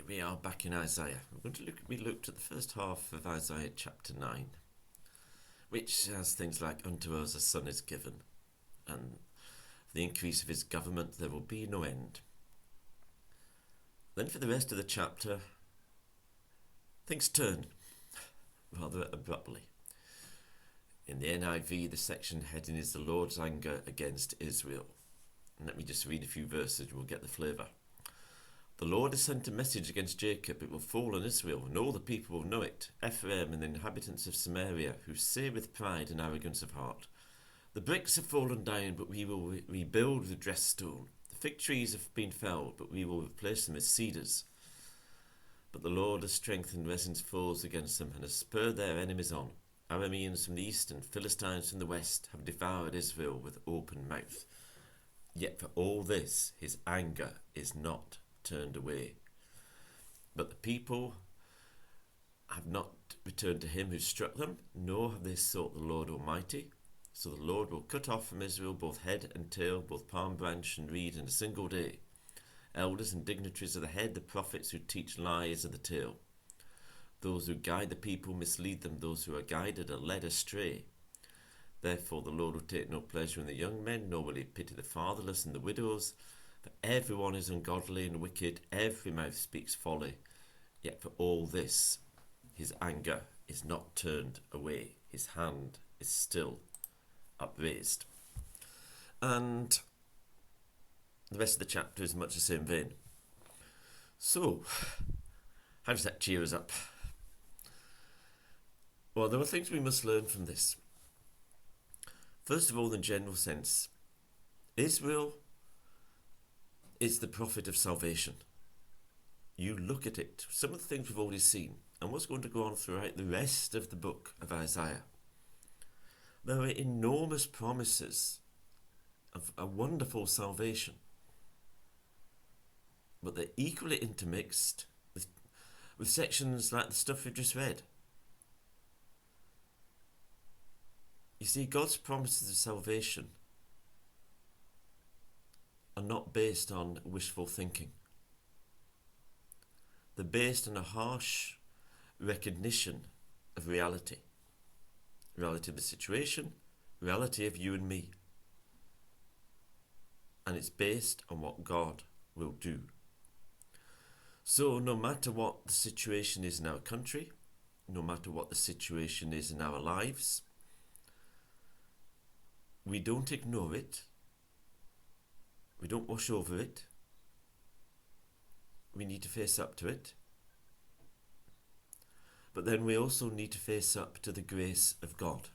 we are back in Isaiah. We looked at the first half of Isaiah chapter 9, which has things like, "Unto us a son is given, and for the increase of his government there will be no end." Then for the rest of the chapter, things turn rather abruptly. In the NIV, the section heading is "The Lord's Anger Against Israel." And let me just read a few verses and we'll get the flavour. "The Lord has sent a message against Jacob. It will fall on Israel, and all the people will know it. Ephraim and the inhabitants of Samaria, who say with pride and arrogance of heart, 'The bricks have fallen down, but we will rebuild with dressed stone. The fig trees have been felled, but we will replace them with cedars.' But the Lord has strengthened Rezin's foes against them, and has spurred their enemies on. Arameans from the east and Philistines from the west have devoured Israel with open mouth. Yet for all this his anger is not turned away. But the people have not returned to him who struck them, nor have they sought the Lord Almighty. So the Lord will cut off from Israel both head and tail, both palm branch and reed in a single day. Elders and dignitaries are the head, the prophets who teach lies are the tail. Those who guide the people mislead them, those who are guided are led astray. Therefore the Lord will take no pleasure in the young men, nor will he pity the fatherless and the widows. For everyone is ungodly and wicked, every mouth speaks folly. Yet for all this, his anger is not turned away. His hand is still upraised." And the rest of the chapter is much the same vein. So, how does that cheer us up? Well, there are things we must learn from this. First of all, in general sense, Israel is the prophet of salvation. You look at it, some of the things we've already seen, and what's going to go on throughout the rest of the book of Isaiah. There are enormous promises of a wonderful salvation, but they're equally intermixed with sections like the stuff we've just read. You see, God's promises of salvation are not based on wishful thinking. They're based on a harsh recognition of reality. Reality of the situation, reality of you and me. And it's based on what God will do. So no matter what the situation is in our country, no matter what the situation is in our lives, we don't ignore it. We don't wash over it. We need to face up to it. But then we also need to face up to the grace of God.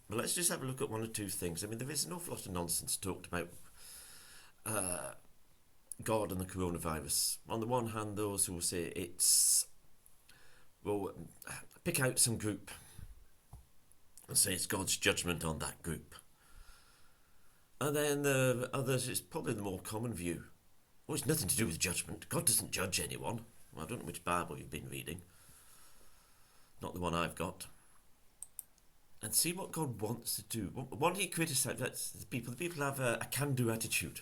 But let's just have a look at one or two things. I mean, there is an awful lot of nonsense talked about God and the coronavirus. On the one hand, those who will say it's, well, pick out some group and say it's God's judgment on that group. And then the others, it's probably the more common view. Well, it's nothing to do with judgment. God doesn't judge anyone. Well, I don't know which Bible you've been reading. Not the one I've got. And see what God wants to do. What he criticizes, that's the people. The people have a can-do attitude.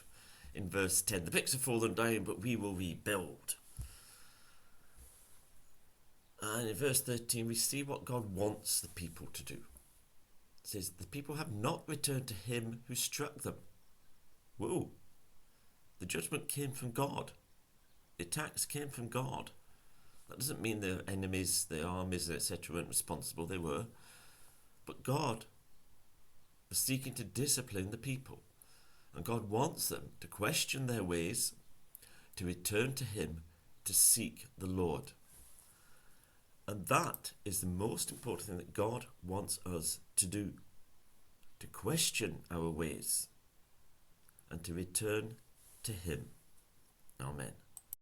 In verse 10, "The bricks have fallen down, but we will rebuild." And in verse 13, we see what God wants the people to do. It says, "The people have not returned to him who struck them." Whoa. The judgment came from God. The attacks came from God. That doesn't mean their enemies, their armies, etc. weren't responsible. They were. But God was seeking to discipline the people. And God wants them to question their ways, to return to him, to seek the Lord. And that is the most important thing that God wants us to do. To question our ways and to return to him. Amen.